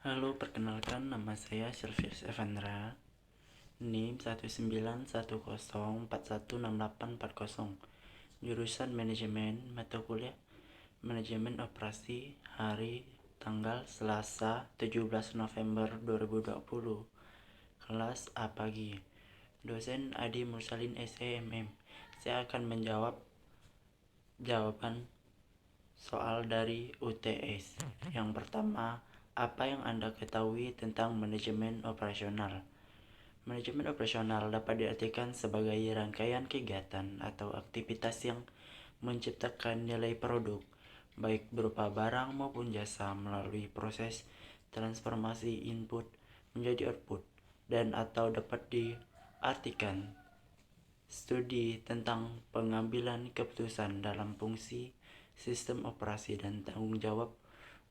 Halo, perkenalkan nama saya Sylvius Evandra, NIM 19104168840, jurusan Manajemen, mata kuliah Manajemen Operasi, hari tanggal Selasa 17 November 2020, kelas A pagi, dosen Adi Mursalin SEMM. Saya akan menjawab jawaban soal dari UTS. Yang pertama, apa yang Anda ketahui tentang manajemen operasional? Manajemen operasional dapat diartikan sebagai rangkaian kegiatan atau aktivitas yang menciptakan nilai produk, baik berupa barang maupun jasa melalui proses transformasi input menjadi output, dan atau dapat diartikan studi tentang pengambilan keputusan dalam fungsi sistem operasi dan tanggung jawab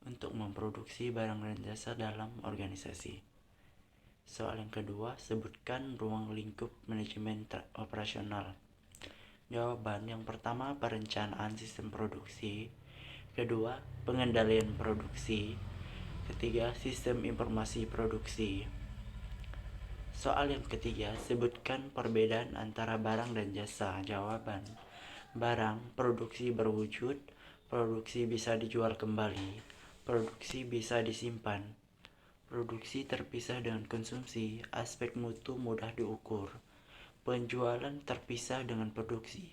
untuk memproduksi barang dan jasa dalam organisasi. Soal yang kedua, sebutkan ruang lingkup manajemen operasional. Jawaban yang pertama, perencanaan sistem produksi. Kedua, pengendalian produksi. Ketiga, sistem informasi produksi. Soal yang ketiga, sebutkan perbedaan antara barang dan jasa. Jawaban: barang, produksi berwujud, produksi bisa dijual kembali, produksi bisa disimpan, produksi terpisah dengan konsumsi, aspek mutu mudah diukur, penjualan terpisah dengan produksi,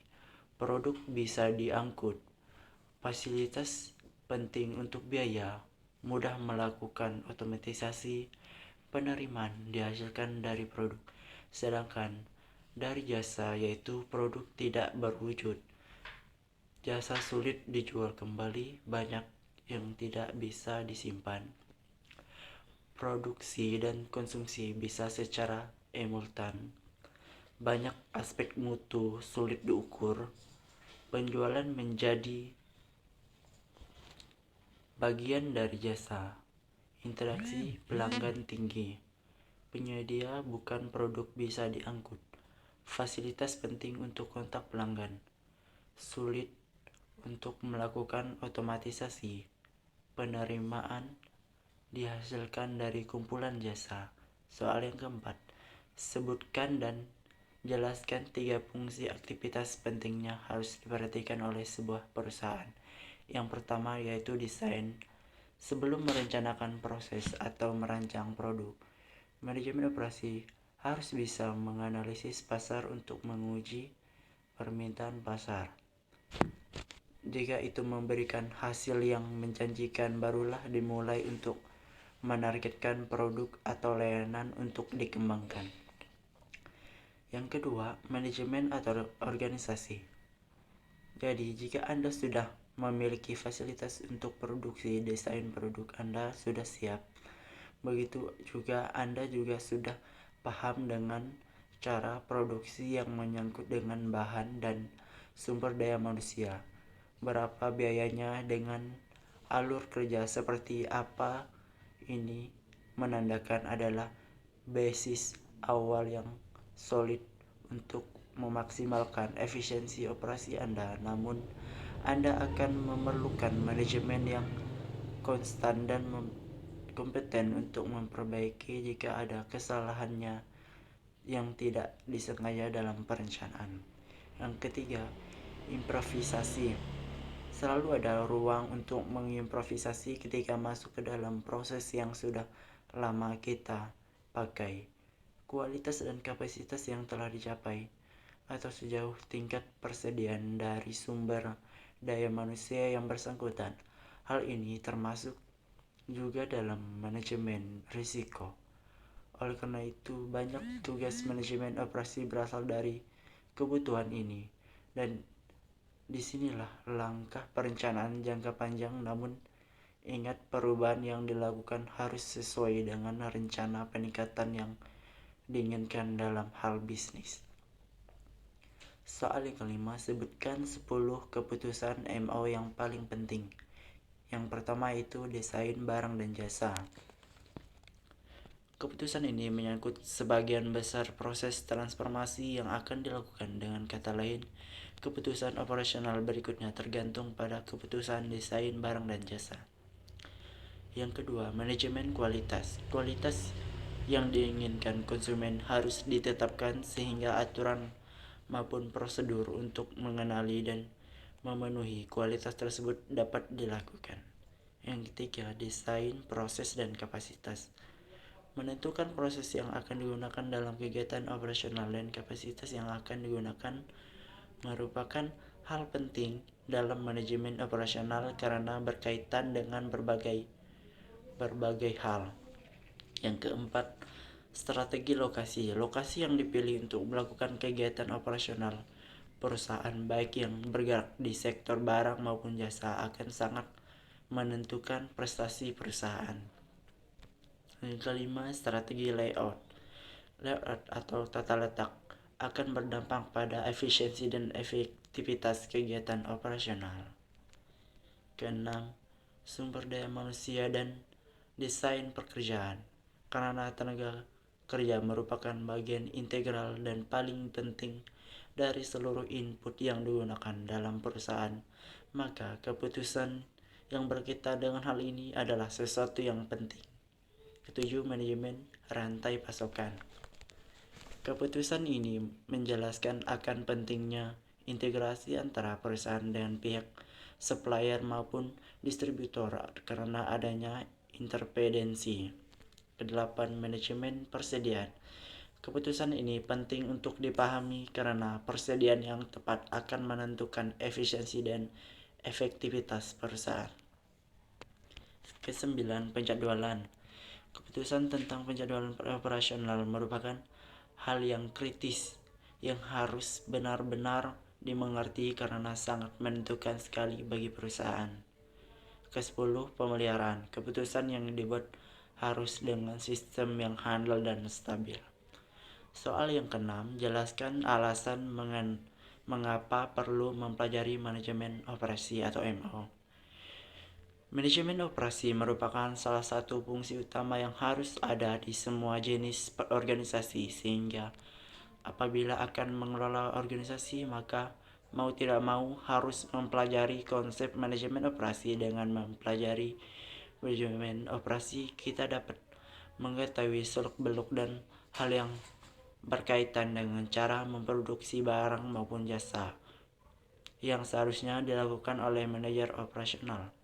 produk bisa diangkut, fasilitas penting untuk biaya, mudah melakukan otomatisasi, penerimaan dihasilkan dari produk, sedangkan dari jasa yaitu produk tidak berwujud. Jasa sulit dijual kembali, banyak yang tidak bisa disimpan. Produksi dan konsumsi bisa secara simultan. Banyak aspek mutu sulit diukur. Penjualan menjadi bagian dari jasa. Interaksi pelanggan tinggi. Penyedia bukan produk bisa diangkut. Fasilitas penting untuk kontak pelanggan. Sulit untuk melakukan otomatisasi. Penerimaan dihasilkan dari kumpulan jasa. Soal yang keempat, sebutkan dan jelaskan 3 fungsi aktivitas pentingnya harus diperhatikan oleh sebuah perusahaan. Yang pertama yaitu desain. Sebelum merencanakan proses atau merancang produk, manajemen operasi harus bisa menganalisis pasar untuk menguji permintaan pasar. Jika itu memberikan hasil yang menjanjikan, barulah dimulai untuk menargetkan produk atau layanan untuk dikembangkan. Yang kedua, manajemen atau organisasi. Jadi, jika Anda sudah memiliki fasilitas untuk produksi, desain produk Anda sudah siap. Begitu juga Anda juga sudah paham dengan cara produksi yang menyangkut dengan bahan dan sumber daya manusia. Berapa biayanya, dengan alur kerja seperti apa. Ini menandakan adalah basis awal yang solid untuk memaksimalkan efisiensi operasi Anda. Namun, Anda akan memerlukan manajemen yang konstan dan kompeten untuk memperbaiki jika ada kesalahannya yang tidak disengaja dalam perencanaan. Yang ketiga, improvisasi. Selalu ada ruang untuk mengimprovisasi ketika masuk ke dalam proses yang sudah lama kita pakai. Kualitas dan kapasitas yang telah dicapai, atau sejauh tingkat persediaan dari sumber daya manusia yang bersangkutan. Hal ini termasuk juga dalam manajemen risiko. Oleh karena itu, banyak tugas manajemen operasi berasal dari kebutuhan ini, dan disinilah langkah perencanaan jangka panjang. Namun, ingat, perubahan yang dilakukan harus sesuai dengan rencana peningkatan yang diinginkan dalam hal bisnis. Soal yang kelima, sebutkan 10 keputusan MO yang paling penting. Yang pertama itu desain barang dan jasa. Keputusan ini menyangkut sebagian besar proses transformasi yang akan dilakukan. Dengan kata lain, keputusan operasional berikutnya tergantung pada keputusan desain barang dan jasa. Yang kedua, manajemen kualitas. Kualitas yang diinginkan konsumen harus ditetapkan sehingga aturan maupun prosedur untuk mengenali dan memenuhi kualitas tersebut dapat dilakukan. Yang ketiga, desain, proses, dan kapasitas. Menentukan proses yang akan digunakan dalam kegiatan operasional dan kapasitas yang akan digunakan merupakan hal penting dalam manajemen operasional karena berkaitan dengan berbagai hal. Yang keempat, strategi lokasi. Lokasi yang dipilih untuk melakukan kegiatan operasional perusahaan baik yang bergerak di sektor barang maupun jasa akan sangat menentukan prestasi perusahaan. Yang kelima, strategi layout. Layout atau tata letak akan berdampak pada efisiensi dan efektivitas kegiatan operasional. Keenam, sumber daya manusia dan desain pekerjaan. Karena tenaga kerja merupakan bagian integral dan paling penting dari seluruh input yang digunakan dalam perusahaan, maka keputusan yang berkaitan dengan hal ini adalah sesuatu yang penting. Ketujuh, manajemen rantai pasokan. Keputusan ini menjelaskan akan pentingnya integrasi antara perusahaan dengan pihak supplier maupun distributor karena adanya interdependensi. Kedelapan, manajemen persediaan. Keputusan ini penting untuk dipahami karena persediaan yang tepat akan menentukan efisiensi dan efektivitas perusahaan. Kesembilan, penjadwalan. Keputusan tentang penjadwalan operasional merupakan hal yang kritis yang harus benar-benar dimengerti karena sangat menentukan sekali bagi perusahaan. Kesepuluh, pemeliharaan. Keputusan yang dibuat harus dengan sistem yang handal dan stabil. Soal yang keenam, jelaskan alasan mengapa perlu mempelajari manajemen operasi atau MO. Manajemen operasi merupakan salah satu fungsi utama yang harus ada di semua jenis organisasi, sehingga apabila akan mengelola organisasi maka mau tidak mau harus mempelajari konsep manajemen operasi. Dengan mempelajari manajemen operasi kita dapat mengetahui seluk-beluk dan hal yang berkaitan dengan cara memproduksi barang maupun jasa yang seharusnya dilakukan oleh manajer operasional.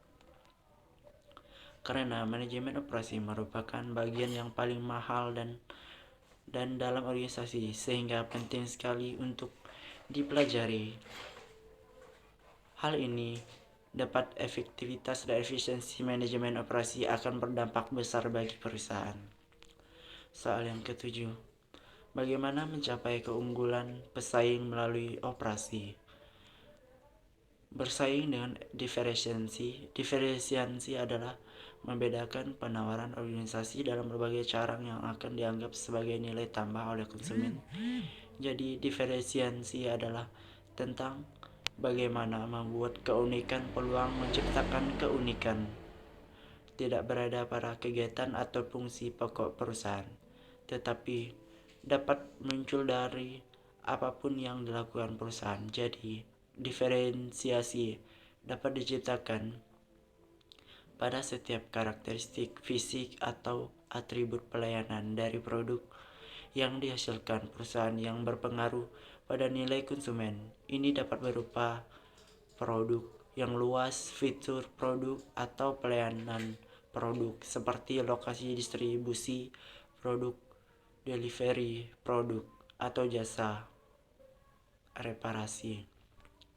Karena manajemen operasi merupakan bagian yang paling mahal dan dalam organisasi, sehingga penting sekali untuk dipelajari. Hal ini dapat efektivitas dan efisiensi manajemen operasi akan berdampak besar bagi perusahaan. Soal yang ketujuh, bagaimana mencapai keunggulan pesaing melalui operasi? Bersaing dengan diferensiasi. Diferensiasi adalah membedakan penawaran organisasi dalam berbagai cara yang akan dianggap sebagai nilai tambah oleh konsumen. Jadi diferensiasi adalah tentang bagaimana membuat keunikan, peluang menciptakan keunikan tidak berada pada kegiatan atau fungsi pokok perusahaan, tetapi dapat muncul dari apapun yang dilakukan perusahaan. Jadi, diferensiasi dapat diciptakan pada setiap karakteristik fisik atau atribut pelayanan dari produk yang dihasilkan perusahaan yang berpengaruh pada nilai konsumen. Ini dapat berupa produk yang luas, fitur produk, atau pelayanan produk seperti lokasi distribusi produk, delivery produk, atau jasa reparasi.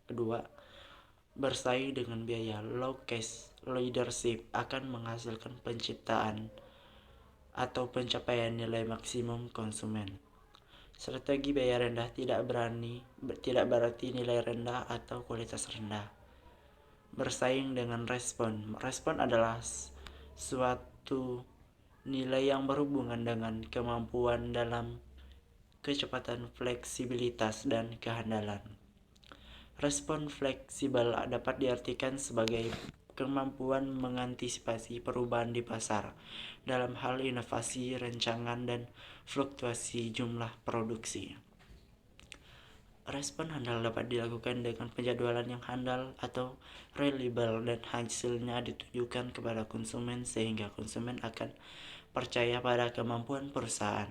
Kedua, bersaing dengan biaya. Low cost leadership akan menghasilkan penciptaan atau pencapaian nilai maksimum konsumen. Strategi biaya rendah tidak berarti nilai rendah atau kualitas rendah. Bersaing dengan respon. Respon adalah suatu nilai yang berhubungan dengan kemampuan dalam kecepatan, fleksibilitas, dan kehandalan. Respon fleksibel dapat diartikan sebagai kemampuan mengantisipasi perubahan di pasar dalam hal inovasi, rancangan, dan fluktuasi jumlah produksi. Respon handal dapat dilakukan dengan penjadwalan yang handal atau reliable dan hasilnya ditunjukkan kepada konsumen sehingga konsumen akan percaya pada kemampuan perusahaan.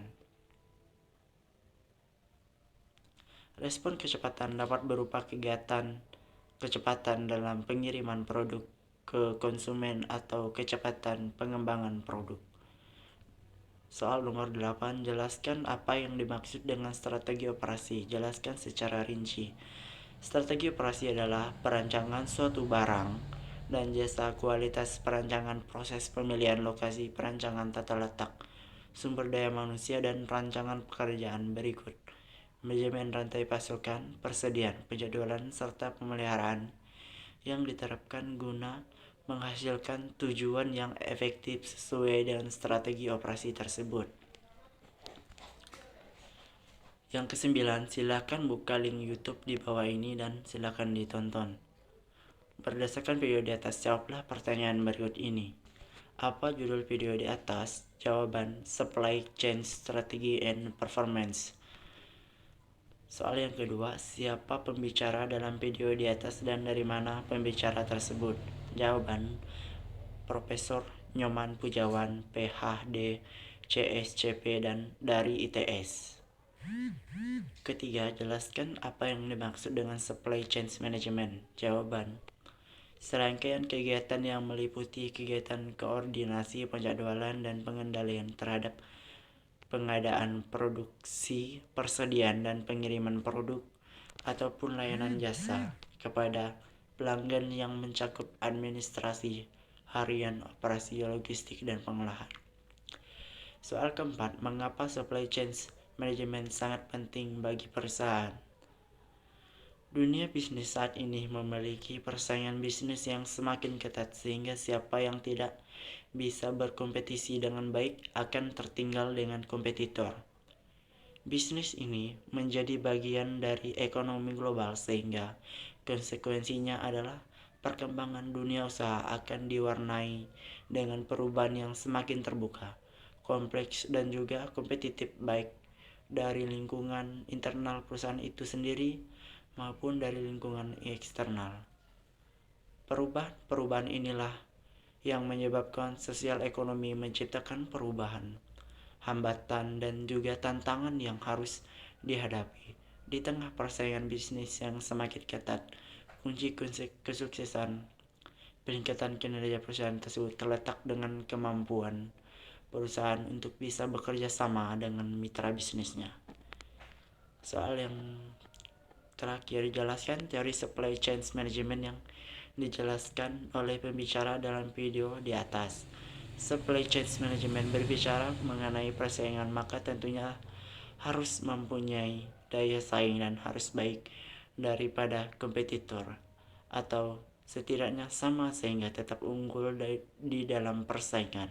Respon kecepatan dapat berupa kecepatan dalam pengiriman produk ke konsumen atau kecepatan pengembangan produk. Soal nomor 8, jelaskan apa yang dimaksud dengan strategi operasi. Jelaskan secara rinci. Strategi operasi adalah perancangan suatu barang dan jasa, kualitas perancangan, proses pemilihan lokasi, perancangan tata letak, sumber daya manusia, dan rancangan pekerjaan berikut. Manajemen rantai pasokan, persediaan, penjadwalan, serta pemeliharaan yang diterapkan guna menghasilkan tujuan yang efektif sesuai dengan strategi operasi tersebut. Yang kesembilan, silakan buka link YouTube di bawah ini dan silakan ditonton. Berdasarkan video di atas, jawablah pertanyaan berikut ini. Apa judul video di atas? Jawaban, Supply Chain Strategy and Performance. Soal yang kedua, siapa pembicara dalam video di atas dan dari mana pembicara tersebut? Jawaban, Profesor Nyoman Pujawan, PhD, CSCP, dan dari ITS. Ketiga, jelaskan apa yang dimaksud dengan supply chain management. Jawaban, serangkaian kegiatan yang meliputi kegiatan koordinasi, penjadwalan, dan pengendalian terhadap pengadaan, produksi, persediaan, dan pengiriman produk ataupun layanan jasa kepada pelanggan yang mencakup administrasi harian, operasi logistik, dan pengolahan. Soal keempat, mengapa supply chain management sangat penting bagi perusahaan? Dunia bisnis saat ini memiliki persaingan bisnis yang semakin ketat sehingga siapa yang tidak bisa berkompetisi dengan baik akan tertinggal dengan kompetitor. Bisnis ini menjadi bagian dari ekonomi global sehingga konsekuensinya adalah perkembangan dunia usaha akan diwarnai dengan perubahan yang semakin terbuka, kompleks, dan juga kompetitif baik dari lingkungan internal perusahaan itu sendiri maupun dari lingkungan eksternal. Perubahan inilah yang menyebabkan sosial ekonomi menciptakan perubahan, hambatan, dan juga tantangan yang harus dihadapi. Di tengah persaingan bisnis yang semakin ketat, kunci kesuksesan peningkatan kinerja perusahaan tersebut terletak dengan kemampuan perusahaan untuk bisa bekerja sama dengan mitra bisnisnya. Soal yang terakhir, jelaskan teori supply chain management yang dijelaskan oleh pembicara dalam video di atas. Supply chain management berbicara mengenai persaingan, maka tentunya harus mempunyai daya saing dan harus baik daripada kompetitor atau setidaknya sama sehingga tetap unggul di dalam persaingan.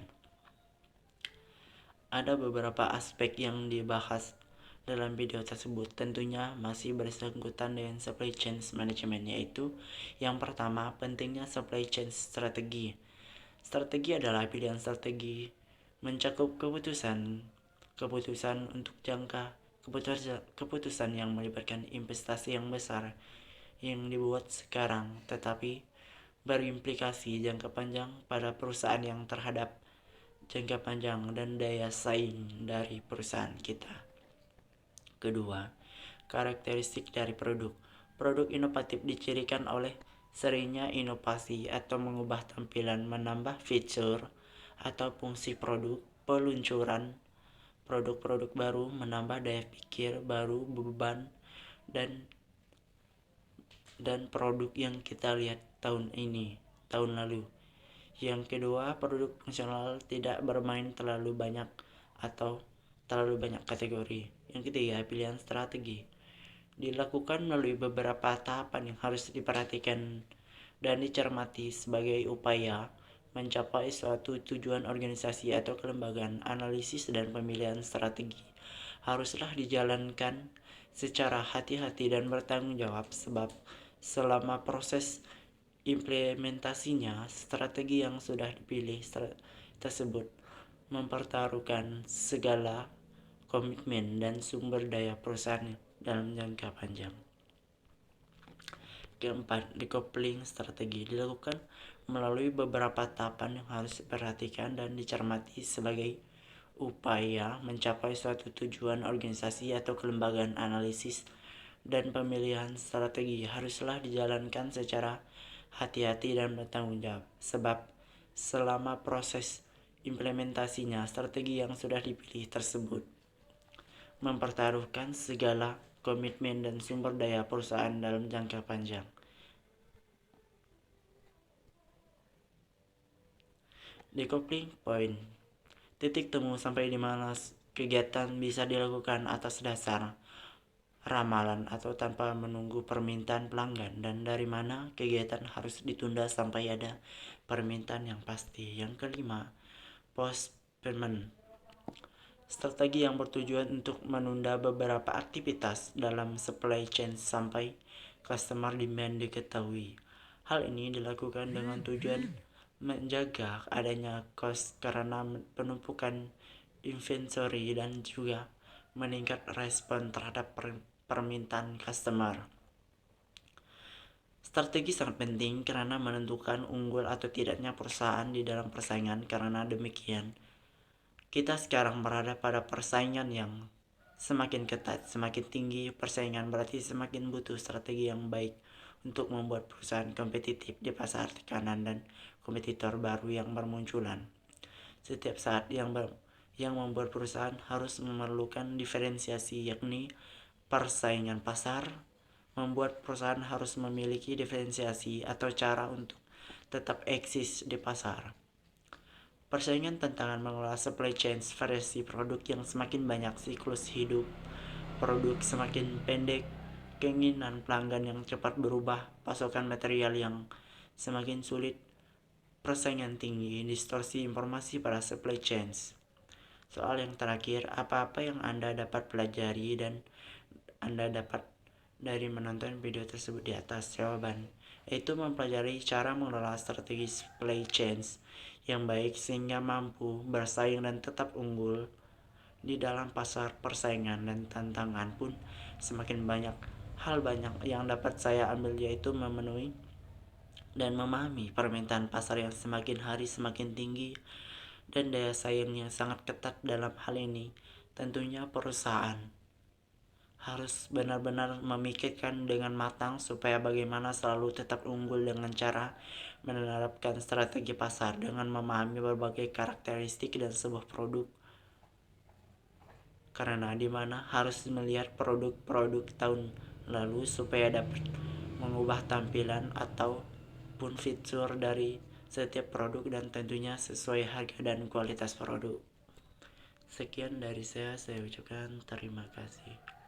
Ada beberapa aspek yang dibahas dalam video tersebut tentunya masih bersangkutan dengan supply chain management, yaitu yang pertama, pentingnya supply chain strategi. Strategi adalah pilihan strategi mencakup keputusan untuk jangka keputusan yang melibatkan investasi yang besar yang dibuat sekarang tetapi berimplikasi jangka panjang pada perusahaan yang terhadap jangka panjang dan daya saing dari perusahaan kita. Kedua, karakteristik dari produk. Produk inovatif dicirikan oleh seringnya inovasi atau mengubah tampilan, menambah fitur atau fungsi produk, peluncuran produk-produk baru, menambah daya pikir baru, beban, dan produk yang kita lihat tahun lalu. Yang kedua, produk fungsional, tidak bermain terlalu banyak atau terlalu banyak kategori. Yang ketiga, pilihan strategi dilakukan melalui beberapa tahapan yang harus diperhatikan dan dicermati sebagai upaya mencapai suatu tujuan organisasi atau kelembagaan. Analisis dan pemilihan strategi haruslah dijalankan secara hati-hati dan bertanggung jawab, sebab selama proses implementasinya strategi yang sudah dipilih tersebut mempertaruhkan segala komitmen dan sumber daya perusahaan dalam jangka panjang. Keempat, decoupling strategi dilakukan melalui beberapa tahapan yang harus diperhatikan dan dicermati sebagai upaya mencapai suatu tujuan. Organisasi atau kelembagaan. Analisis dan pemilihan strategi haruslah dijalankan secara hati-hati dan bertanggung jawab, sebab selama proses implementasinya strategi yang sudah dipilih tersebut mempertaruhkan segala komitmen dan sumber daya perusahaan dalam jangka panjang. Decoupling point, titik temu sampai di mana kegiatan bisa dilakukan atas dasar ramalan atau tanpa menunggu permintaan pelanggan, dan dari mana kegiatan harus ditunda sampai ada permintaan yang pasti. Yang kelima, postponement, strategi yang bertujuan untuk menunda beberapa aktivitas dalam supply chain sampai customer demand diketahui. Hal ini dilakukan dengan tujuan menjaga adanya cost karena penumpukan inventory dan juga meningkat respon terhadap permintaan customer. Strategi sangat penting karena menentukan unggul atau tidaknya perusahaan di dalam persaingan. Karena demikian, kita sekarang berada pada persaingan yang semakin ketat. Semakin tinggi persaingan berarti semakin butuh strategi yang baik untuk membuat perusahaan kompetitif di pasar tekanan dan kompetitor baru yang bermunculan. Setiap saat yang membuat perusahaan harus memerlukan diferensiasi, yakni persaingan pasar. Membuat perusahaan harus memiliki diferensiasi atau cara untuk tetap eksis di pasar. Persaingan tantangan mengelola supply chain, variasi produk yang semakin banyak, siklus hidup produk semakin pendek, keinginan pelanggan yang cepat berubah, pasokan material yang semakin sulit, persaingan tinggi, distorsi informasi pada supply chains. Soal yang terakhir, apa-apa yang Anda dapat pelajari dan Anda dapat dari menonton video tersebut di atas? Jawaban, yaitu mempelajari cara mengelola strategi supply chains yang baik sehingga mampu bersaing dan tetap unggul di dalam pasar. Persaingan dan tantangan pun semakin banyak. Hal banyak yang dapat saya ambil yaitu memenuhi dan memahami permintaan pasar yang semakin hari semakin tinggi dan daya saing yang sangat ketat. Dalam hal ini tentunya perusahaan harus benar-benar memikirkan dengan matang supaya bagaimana selalu tetap unggul dengan cara menerapkan strategi pasar dengan memahami berbagai karakteristik dan sebuah produk, karena dimana harus melihat produk-produk tahun lalu supaya dapat mengubah tampilan ataupun fitur dari setiap produk dan tentunya sesuai harga dan kualitas produk. Sekian dari saya ucapkan terima kasih.